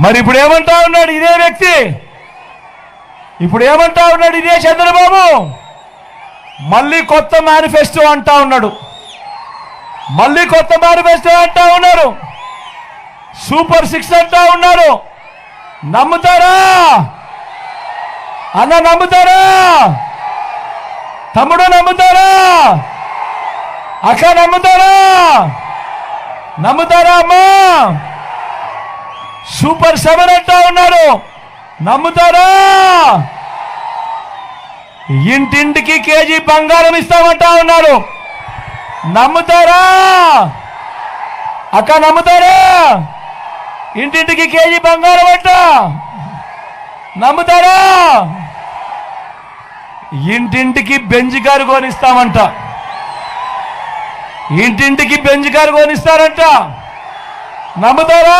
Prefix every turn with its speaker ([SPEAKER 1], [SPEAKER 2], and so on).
[SPEAKER 1] మరి ఇప్పుడు ఏమంటా ఉన్నాడు ఇదే వ్యక్తి, ఇప్పుడు ఏమంటా ఉన్నాడు ఇదే చంద్రబాబు, మళ్ళీ కొత్త మేనిఫెస్టో అంటా ఉన్నాడు, మళ్ళీ కొత్త మేనిఫెస్టో అంటా ఉన్నారు, సూపర్ 6 అంటా ఉన్నారు. నమ్ముతారా అన్న? నమ్ముతారా తమ్ముడు? నమ్ముతారా అక్క? నమ్ముతారా? నమ్ముతారా అమ్మా? సూపర్ 7 అంటా ఉన్నారు. నమ్ముతారా? ఇంటింటికి కేజీ బంగారం ఇస్తామంటా ఉన్నారు. నమ్ముతారా అక్క? నమ్ముతారా? ఇంటింటికి కేజీ బంగారం అంట. నమ్ముతారా? ఇంటింటికి బెంజ్ కారు కొనిస్తామంట. ఇంటింటికి బెంజ్ కారు కొనిస్తారంట. నమ్ముతారా?